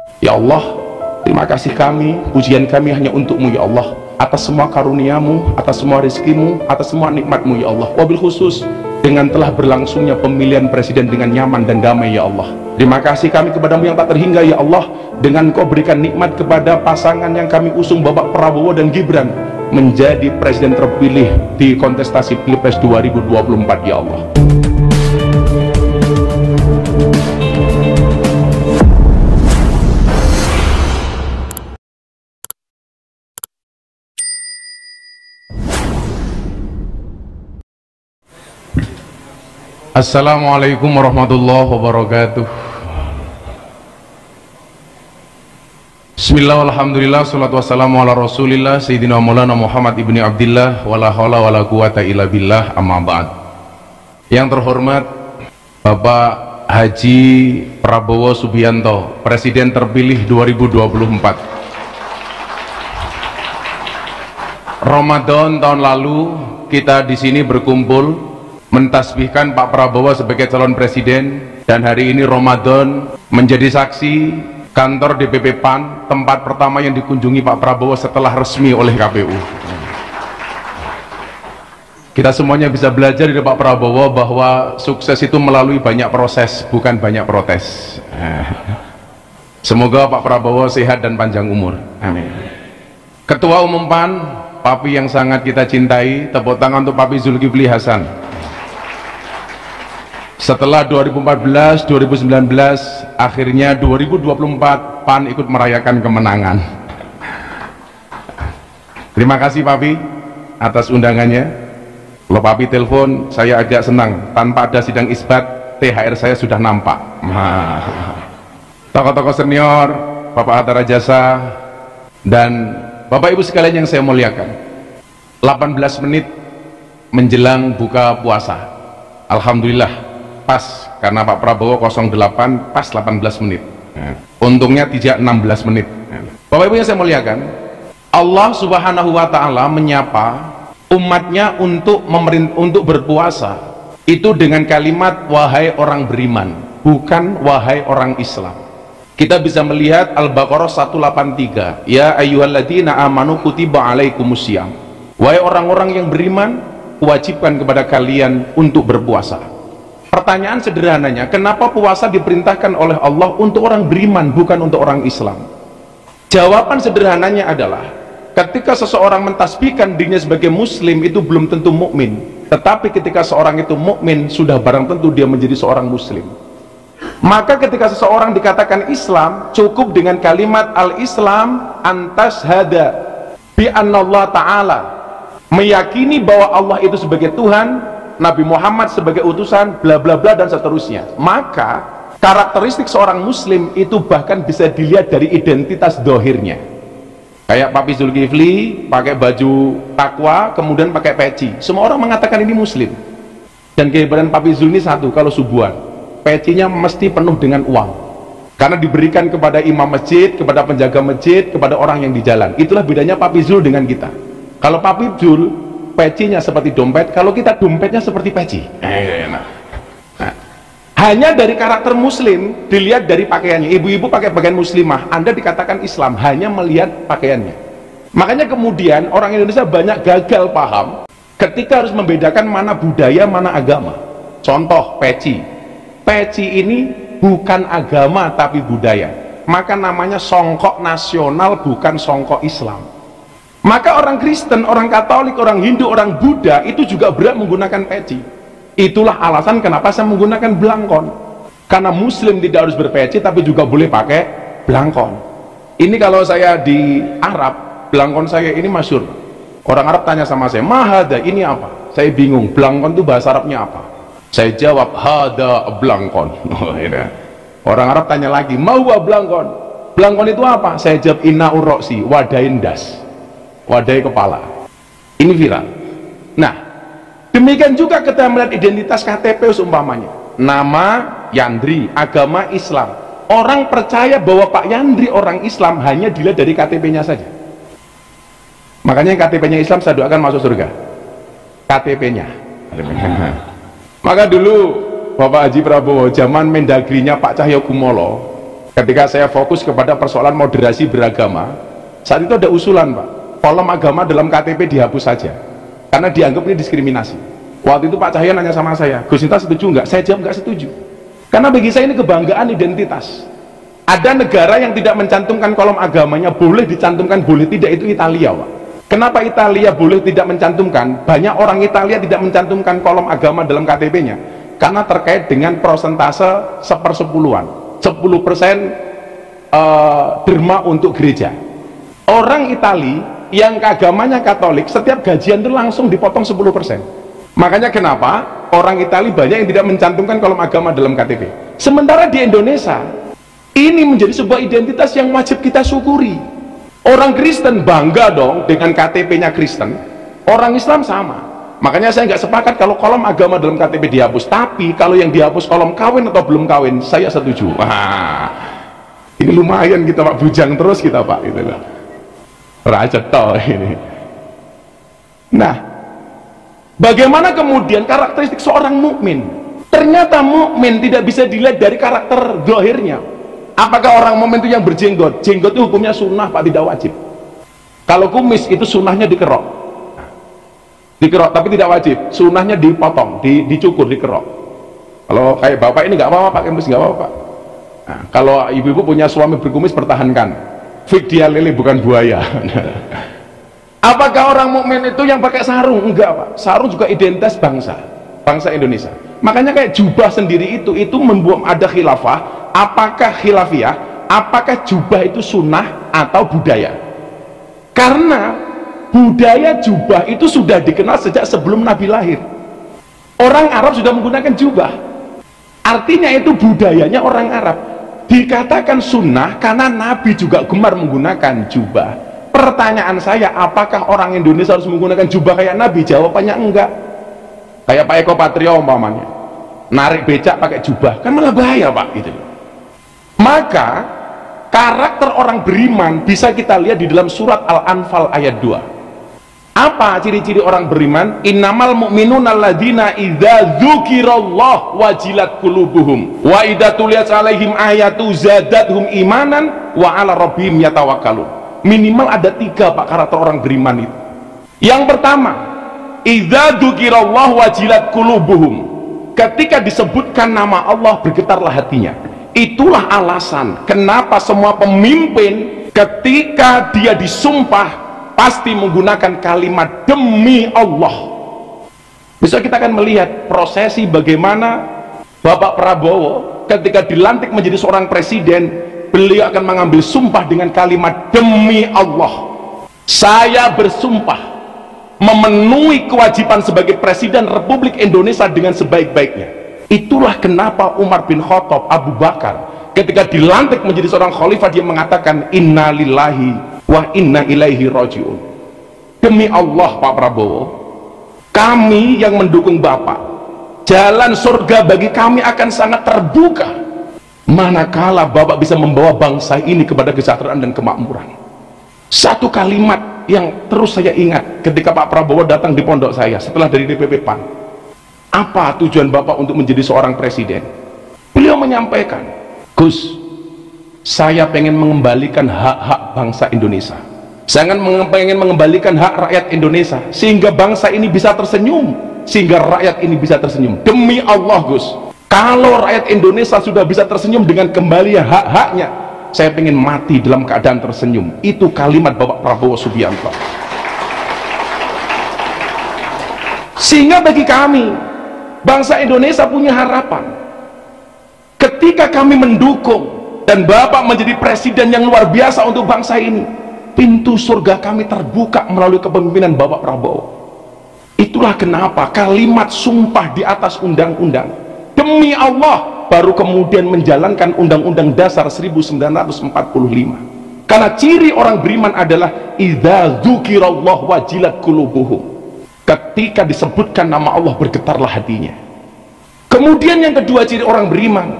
Ya Allah, terima kasih kami, pujian kami hanya untuk-Mu ya Allah, atas semua karunia-Mu, atas semua rezekimu, atas semua nikmat-Mu ya Allah. Wabil khusus dengan telah berlangsungnya pemilihan presiden dengan nyaman dan damai ya Allah. Terima kasih kami kepadamu yang tak terhingga ya Allah, dengan Kau berikan nikmat kepada pasangan yang kami usung, Bapak Prabowo dan Gibran, menjadi presiden terpilih di kontestasi Pilpres 2024 ya Allah. Assalamualaikum warahmatullahi wabarakatuh. Bismillah, alhamdulillah, salatu wassalamu ala rasulillah Sayyidina Maulana Muhammad ibni Abdillah, wala hawla wala quwata illa billah, amma ba'd. Yang terhormat Bapak Haji Prabowo Subianto, Presiden terpilih 2024. Ramadan tahun lalu kita di sini berkumpul mentasbihkan Pak Prabowo sebagai calon presiden, dan hari ini Ramadan menjadi saksi kantor DPP PAN, tempat pertama yang dikunjungi Pak Prabowo setelah resmi oleh KPU. Kita semuanya bisa belajar dari Pak Prabowo bahwa sukses itu melalui banyak proses, bukan banyak protes. Semoga Pak Prabowo sehat dan panjang umur. Amin. Ketua Umum PAN, Papi yang sangat kita cintai, tepuk tangan untuk Papi Zulkifli Hasan. Setelah 2014, 2019, akhirnya 2024 PAN ikut merayakan kemenangan. Terima kasih Papi atas undangannya. Kalau Papi telepon, saya agak senang. Tanpa ada sidang isbat, THR saya sudah nampak. Tokoh-tokoh senior, Bapak Hatta Rajasa, dan Bapak Ibu sekalian yang saya muliakan, 18 menit menjelang buka puasa, alhamdulillah pas, karena Pak Prabowo 08 pas 18 menit. Untungnya tidak 16 menit. Bapak Ibu yang saya muliakan, Allah Subhanahu wa Ta'ala menyapa umatnya untuk berpuasa itu dengan kalimat wahai orang beriman, bukan wahai orang Islam. Kita bisa melihat Al-Baqarah 183, ya ayyuhalladzina amanu kutiba alaikumusiyam, wahai orang-orang yang beriman, wajibkan kepada kalian untuk berpuasa. Pertanyaan sederhananya, kenapa puasa diperintahkan oleh Allah untuk orang beriman, bukan untuk orang Islam? Jawaban sederhananya adalah, ketika seseorang mentasbihkan dirinya sebagai muslim, itu belum tentu mukmin. Tetapi ketika seorang itu mukmin, sudah barang tentu dia menjadi seorang muslim. Maka ketika seseorang dikatakan Islam, cukup dengan kalimat al-Islam antas hada bi annallah ta'ala, meyakini bahwa Allah itu sebagai Tuhan, Nabi Muhammad sebagai utusan, bla bla bla dan seterusnya. Maka karakteristik seorang muslim itu bahkan bisa dilihat dari identitas dohirnya. Kayak Papi Zulkifli pakai baju takwa, kemudian pakai peci, semua orang mengatakan ini muslim. Dan kehebatan Papi Zul ini satu, kalau subuhan pecinya mesti penuh dengan uang, karena diberikan kepada imam masjid, kepada penjaga masjid, kepada orang yang di jalan. Itulah bedanya Papi Zul dengan kita. Kalau Papi Zul pecinya seperti dompet, kalau kita dompetnya seperti peci. Hanya dari karakter muslim dilihat dari pakaiannya. Ibu-ibu pakai pakaian muslimah, Anda dikatakan Islam hanya melihat pakaiannya. Makanya kemudian orang Indonesia banyak gagal paham ketika harus membedakan mana budaya, mana agama. Contoh peci. Peci ini bukan agama tapi budaya. Maka namanya songkok nasional, bukan songkok Islam. Maka orang Kristen, orang Katolik, orang Hindu, orang Buddha itu juga berhak menggunakan peci. Itulah alasan kenapa saya menggunakan belangkon. Karena muslim tidak harus berpeci, tapi juga boleh pakai belangkon. Ini kalau saya di Arab, belangkon saya ini masyhur. Orang Arab tanya sama saya, mahada, ini apa? Saya bingung, belangkon itu bahasa Arabnya apa? Saya jawab, hada belangkon. Orang Arab tanya lagi, mahuwa belangkon? Belangkon itu apa? Saya jawab, inna urroksi, wadain das, wadai kepala. Ini viral. Nah, demikian juga kita melihat identitas KTP seumpamanya, nama Yandri, agama Islam. Orang percaya bahwa Pak Yandri orang Islam hanya dilihat dari KTP-nya saja. Makanya yang KTP-nya Islam saya doakan masuk surga. KTP-nya. Maka dulu Bapak Haji Prabowo zaman Mendagrinya Pak Cahyokumolo Ketika saya fokus kepada persoalan moderasi beragama, saat itu ada usulan, Pak, kolom agama dalam KTP dihapus saja karena dianggap ini diskriminasi. Waktu itu Pak Cahyo nanya sama saya, Gus Sinta setuju nggak? Saya jawab nggak setuju, karena bagi saya ini kebanggaan identitas. Ada negara yang tidak mencantumkan kolom agamanya, boleh dicantumkan, boleh tidak, itu Italia, Pak. Kenapa Italia boleh tidak mencantumkan? Banyak orang Italia tidak mencantumkan kolom agama dalam KTP-nya karena terkait dengan persentase 1/10. 10% derma untuk gereja. Orang Itali yang agamanya Katolik, setiap gajian itu langsung dipotong 10%. Makanya kenapa orang Itali banyak yang tidak mencantumkan kolom agama dalam KTP. Sementara di Indonesia, ini menjadi sebuah identitas yang wajib kita syukuri. Orang Kristen bangga dong dengan KTP-nya Kristen, orang Islam sama. Makanya saya nggak sepakat kalau kolom agama dalam KTP dihapus, tapi kalau yang dihapus kolom kawin atau belum kawin, saya setuju. Wah, ini lumayan kita, Pak, bujang terus kita, Pak, gitu loh. Raja toh ini. Nah, bagaimana kemudian karakteristik seorang mukmin? Ternyata mukmin tidak bisa dilihat dari karakter zahirnya. Apakah orang mukmin itu yang berjenggot? Jenggot itu hukumnya sunnah, Pak, tidak wajib. Kalau kumis itu sunnahnya dikerok, tapi tidak wajib. Sunnahnya dipotong, dicukur, dikerok. Kalau kayak bapak ini nggak apa-apa pakai kumis, nggak apa-apa, Pak. Nah, kalau ibu-ibu punya suami berkumis, pertahankan. Fik dia lele, bukan buaya. Apakah orang mukmin itu yang pakai sarung? Enggak, Pak. Sarung juga identitas bangsa Indonesia. Makanya kayak jubah sendiri itu membuat ada khilafah. Apakah khilafiyah? Apakah jubah itu sunnah atau budaya? Karena budaya jubah itu sudah dikenal sejak sebelum Nabi lahir. Orang Arab sudah menggunakan jubah, artinya itu budayanya orang Arab. Dikatakan sunnah karena Nabi juga gemar menggunakan jubah. Pertanyaan saya, apakah orang Indonesia harus menggunakan jubah kayak Nabi? Jawabannya enggak. Kayak Pak Eko Patrio umpamanya, narik becak pakai jubah, kan malah bahaya, Pak, gitu. Maka karakter orang beriman bisa kita lihat di dalam surat Al-Anfal ayat 2. Apa ciri-ciri orang beriman? Innamal mu'minuna alladzina idza dzukirallah wajilat qulubuhum wa idza tuliyat alaihim ayatu zadatuhum imanan wa ala rabbihim yatawakkalun. Minimal ada 3, Pak, karakter orang beriman itu. Yang pertama, idza dzukirallah wajilat qulubuhum. Ketika disebutkan nama Allah, bergetarlah hatinya. Itulah alasan kenapa semua pemimpin ketika dia disumpah pasti menggunakan kalimat demi Allah. Besok kita akan melihat prosesi bagaimana Bapak Prabowo ketika dilantik menjadi seorang presiden, beliau akan mengambil sumpah dengan kalimat demi Allah. Saya bersumpah memenuhi kewajiban sebagai Presiden Republik Indonesia dengan sebaik-baiknya. Itulah kenapa Umar bin Khattab, Abu Bakar ketika dilantik menjadi seorang khalifah, dia mengatakan inna lillahi wa inna ilaihi rajiun. Demi Allah, Pak Prabowo, kami yang mendukung Bapak, jalan surga bagi kami akan sangat terbuka manakala Bapak bisa membawa bangsa ini kepada kesejahteraan dan kemakmuran. Satu kalimat yang terus saya ingat ketika Pak Prabowo datang di pondok saya setelah dari DPP PAN. Apa tujuan Bapak untuk menjadi seorang presiden? Beliau menyampaikan, Gus, saya pengen mengembalikan hak-hak bangsa Indonesia. Saya pengen mengembalikan hak rakyat Indonesia sehingga bangsa ini bisa tersenyum, sehingga rakyat ini bisa tersenyum. Demi Allah, Gus, kalau rakyat Indonesia sudah bisa tersenyum dengan kembali hak-haknya, saya pengen mati dalam keadaan tersenyum. Itu kalimat Bapak Prabowo Subianto. Sehingga bagi kami, bangsa Indonesia punya harapan. Ketika kami mendukung dan Bapak menjadi presiden yang luar biasa untuk bangsa ini, pintu surga kami terbuka melalui kepemimpinan Bapak Prabowo. Itulah kenapa kalimat sumpah di atas undang-undang demi Allah baru kemudian menjalankan Undang-Undang Dasar 1945. Karena ciri orang beriman adalah idza dzukirallah wajilat qulubuhum. Ketika disebutkan nama Allah, bergetarlah hatinya. Kemudian yang kedua ciri orang beriman,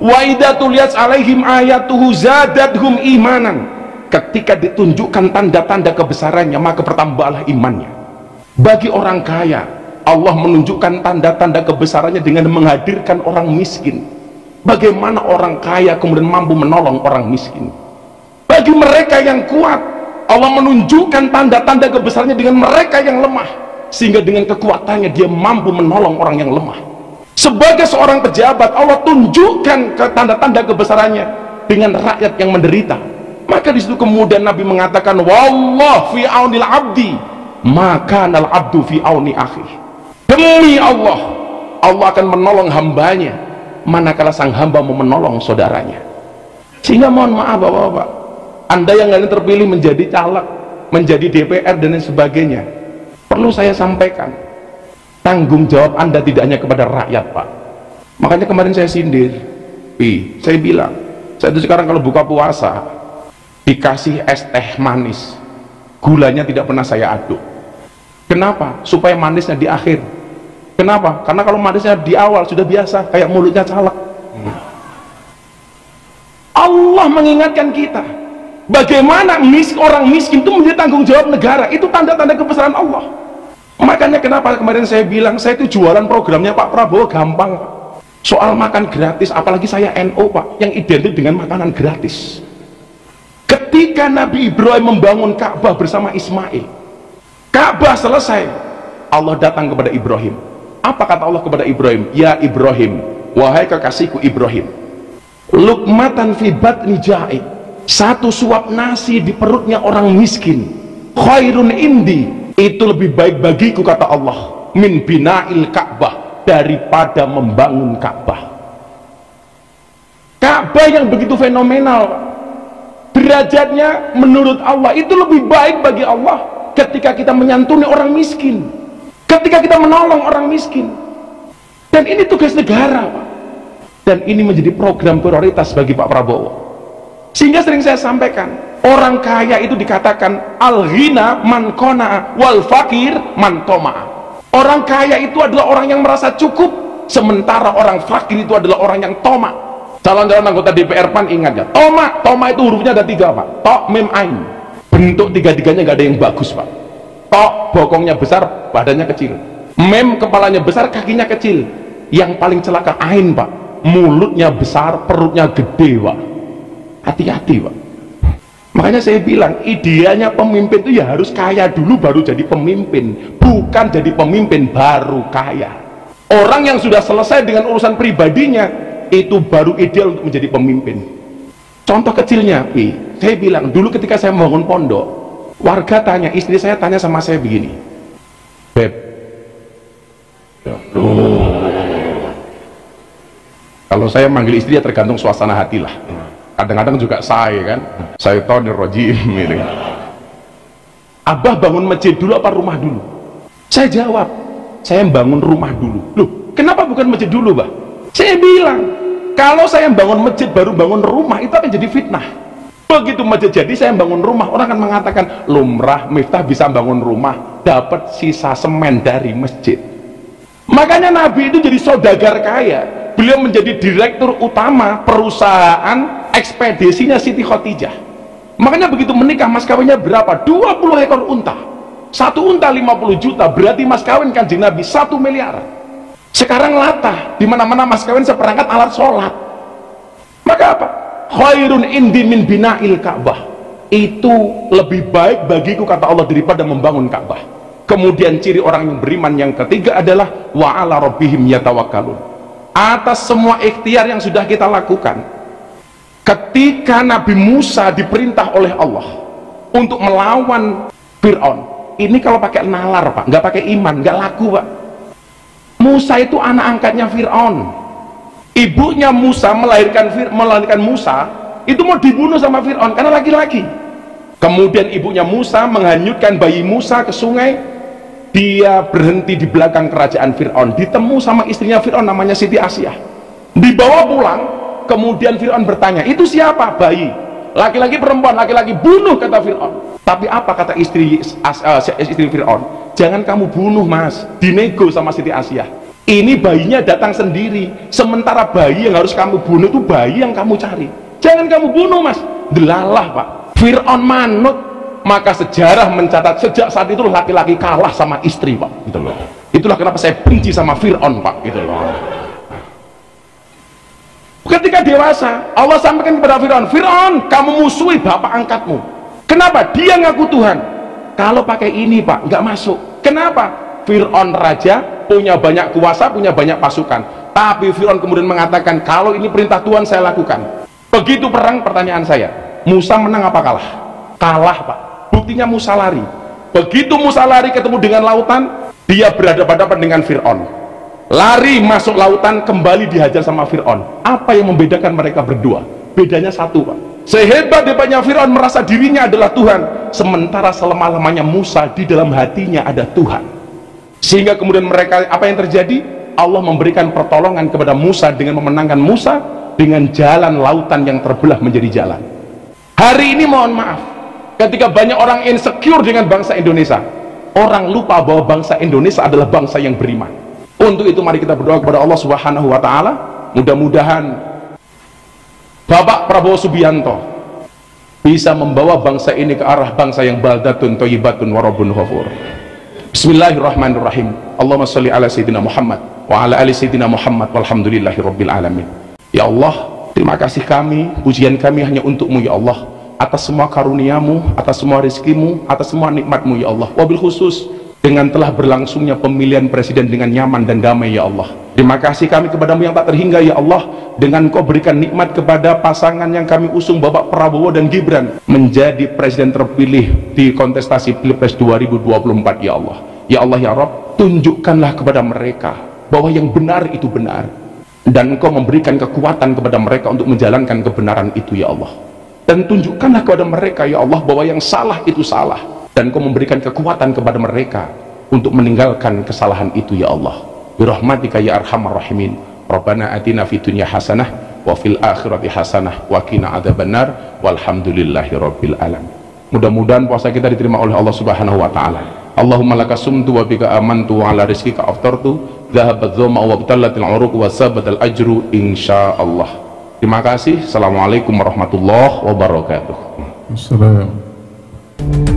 wa idza tuliyat alaihim ayatuhu zadatuhum imanan. Ketika ditunjukkan tanda-tanda kebesarannya, maka bertambahlah imannya. Bagi orang kaya, Allah menunjukkan tanda-tanda kebesarannya dengan menghadirkan orang miskin. Bagaimana orang kaya kemudian mampu menolong orang miskin? Bagi mereka yang kuat, Allah menunjukkan tanda-tanda kebesarannya dengan mereka yang lemah, sehingga dengan kekuatannya dia mampu menolong orang yang lemah. Sebagai seorang pejabat, Allah tunjukkan tanda-tanda kebesarannya dengan rakyat yang menderita. Maka disitu kemudian Nabi mengatakan, wallah fi aunil abdi maka nal abdu fi auni akhi. Demi Allah, Allah akan menolong hambanya manakala sang hamba mau menolong saudaranya. Sehingga mohon maaf bapak-bapak, Anda yang kalian terpilih menjadi caleg, menjadi DPR dan lain sebagainya, perlu saya sampaikan, tanggung jawab Anda tidak hanya kepada rakyat, Pak. Makanya kemarin saya sindir, saya bilang, saya itu sekarang kalau buka puasa dikasih es teh manis, gulanya tidak pernah saya aduk. Kenapa? Supaya manisnya di akhir. Kenapa? Karena kalau manisnya di awal sudah biasa, kayak mulutnya caleg. Allah mengingatkan kita bagaimana orang miskin itu menjadi tanggung jawab negara. Itu tanda-tanda kebesaran Allah. Makanya kenapa kemarin saya bilang, saya itu jualan programnya Pak Prabowo gampang, Pak. Soal makan gratis, apalagi saya NU, Pak, yang identik dengan makanan gratis. Ketika Nabi Ibrahim membangun Ka'bah bersama Ismail, Ka'bah selesai, Allah datang kepada Ibrahim. Apa kata Allah kepada Ibrahim? Ya Ibrahim, wahai kekasihku Ibrahim, luqmatan fi batni ja'i, satu suap nasi di perutnya orang miskin, khairun indi, itu lebih baik bagiku kata Allah, min bina'il Ka'bah, daripada membangun Ka'bah. Ka'bah yang begitu fenomenal, derajatnya menurut Allah itu lebih baik bagi Allah ketika kita menyantuni orang miskin, ketika kita menolong orang miskin. Dan ini tugas negara, Pak. Dan ini menjadi program prioritas bagi Pak Prabowo. Sehingga sering saya sampaikan, orang kaya itu dikatakan al-ghina man qana'a wal fakir man toma'a. Orang kaya itu adalah orang yang merasa cukup, sementara orang fakir itu adalah orang yang toma. Calon-calon anggota DPR PAN ingat ya, toma itu hurufnya ada 3, Pak. Tok, mim, ain. Bentuk tiga-tiganya gak ada yang bagus, Pak. Tok bokongnya besar, badannya kecil. Mem kepalanya besar, kakinya kecil. Yang paling celaka ain, Pak. Mulutnya besar, perutnya gede, Pak. Hati-hati, Pak. Makanya saya bilang, ideanya pemimpin itu ya harus kaya dulu baru jadi pemimpin, bukan jadi pemimpin baru kaya. Orang yang sudah selesai dengan urusan pribadinya itu baru ideal untuk menjadi pemimpin. Contoh kecilnya, saya bilang dulu ketika saya membangun pondok, warga tanya, istri saya tanya sama saya begini, Beb, kalau saya manggil istri ya tergantung suasana hati lah. Kadang-kadang juga saya kan, syaitonir rajim ini. Abah bangun masjid dulu apa rumah dulu? Saya jawab, saya bangun rumah dulu. Loh, kenapa bukan masjid dulu, Bah? Saya bilang, kalau saya bangun masjid baru bangun rumah itu akan jadi fitnah. Begitu masjid jadi saya bangun rumah, orang akan mengatakan lumrah Miftah bisa bangun rumah dapat sisa semen dari masjid. Makanya Nabi itu jadi saudagar kaya. Beliau menjadi direktur utama perusahaan ekspedisinya Siti Khotijah. Makanya begitu menikah mas kawinnya berapa? 20 ekor unta. Satu unta 50 juta, berarti mas kawin Kanjeng Nabi 1 miliar. Sekarang latah, di mana-mana mas kawin seperangkat alat sholat. Maka apa? Khairun indi min bina'il Ka'bah. Itu lebih baik bagiku kata Allah daripada membangun Ka'bah. Kemudian ciri orang yang beriman yang ketiga adalah wa ala rabbihim yatawakkalun. Atas semua ikhtiar yang sudah kita lakukan, ketika Nabi Musa diperintah oleh Allah untuk melawan Fir'aun, ini kalau pakai nalar, Pak, nggak pakai iman, nggak laku, Pak. Musa itu anak angkatnya Fir'aun. Ibunya Musa melahirkan Musa itu mau dibunuh sama Fir'aun karena laki-laki. Kemudian ibunya Musa menghanyutkan bayi Musa ke sungai. Dia berhenti di belakang kerajaan Fir'aun, ditemu sama istrinya Fir'aun namanya Siti Asyah, dibawa pulang. Kemudian Fir'aun bertanya, itu siapa? Bayi. Laki-laki perempuan? Laki-laki. Bunuh kata Fir'aun. Tapi apa kata istri Fir'aun? Jangan kamu bunuh mas, dinego sama Siti Asyah. Ini bayinya datang sendiri, sementara bayi yang harus kamu bunuh itu bayi yang kamu cari. Jangan kamu bunuh mas. Delalah, Pak. Fir'aun manut. Maka sejarah mencatat sejak saat itu laki-laki kalah sama istri, Pak, gitu loh. Itulah kenapa saya benci sama Fir'aun, Pak, gitu loh. Ketika dewasa, Allah sampaikan kepada Fir'aun, Fir'aun, kamu musuhi bapak angkatmu. Kenapa? Dia ngaku Tuhan. Kalau pakai ini Pak, nggak masuk. Kenapa? Fir'aun raja, punya banyak kuasa, punya banyak pasukan. Tapi Fir'aun kemudian mengatakan, kalau ini perintah Tuhan saya lakukan. Begitu perang, pertanyaan saya, Musa menang apa kalah? Kalah Pak. Buktinya Musa lari. Begitu Musa lari ketemu dengan lautan, dia berhadapan-hadapan dengan Fir'aun. Lari masuk lautan, kembali dihajar sama Fir'aun. Apa yang membedakan mereka berdua? Bedanya satu Pak, sehebat-hebatnya Fir'aun merasa dirinya adalah Tuhan, sementara selemah-lemahnya Musa di dalam hatinya ada Tuhan. Sehingga kemudian mereka, apa yang terjadi? Allah memberikan pertolongan kepada Musa dengan memenangkan Musa dengan jalan lautan yang terbelah menjadi jalan. Hari ini mohon maaf, ketika banyak orang insecure dengan bangsa Indonesia, orang lupa bahwa bangsa Indonesia adalah bangsa yang beriman. Untuk itu mari kita berdoa kepada Allah Subhanahu wa taala, mudah-mudahan Bapak Prabowo Subianto bisa membawa bangsa ini ke arah bangsa yang baldatun thayyibatun wa rabbun ghafur. Bismillahirrahmanirrahim. Allahumma shalli ala sayyidina Muhammad wa ala ali sayyidina Muhammad walhamdulillahi rabbil alamin. Ya Allah, terima kasih kami, pujian kami hanya untuk-Mu ya Allah, atas semua karunia-Mu, atas semua rizki-Mu, atas semua nikmat-Mu ya Allah. Wabil khusus dengan telah berlangsungnya pemilihan presiden dengan nyaman dan damai ya Allah. Terima kasih kami kepadamu yang tak terhingga ya Allah, dengan Kau berikan nikmat kepada pasangan yang kami usung, Bapak Prabowo dan Gibran, menjadi presiden terpilih di kontestasi Pilpres 2024 ya Allah. Ya Allah ya Rabb, tunjukkanlah kepada mereka bahwa yang benar itu benar, dan Engkau memberikan kekuatan kepada mereka untuk menjalankan kebenaran itu ya Allah. Dan tunjukkanlah kepada mereka ya Allah bahwa yang salah itu salah, dan Kau memberikan kekuatan kepada mereka untuk meninggalkan kesalahan itu ya Allah. Birahmatika ya arhamar rahimin. Rabbana atina fid dunya hasanah wa fil akhirati hasanah wa qina adzabannar walhamdulillahi rabbil alamin. Mudah-mudahan puasa kita diterima oleh Allah Subhanahu wa taala. Allahumma laka sumtu wa bika amantu wa ala rizqika aftartu dhahabat dhama wa btallatil uruq wa sabatal ajru insyaallah. Terima kasih. Assalamualaikum warahmatullahi wabarakatuh. Assalamualaikum.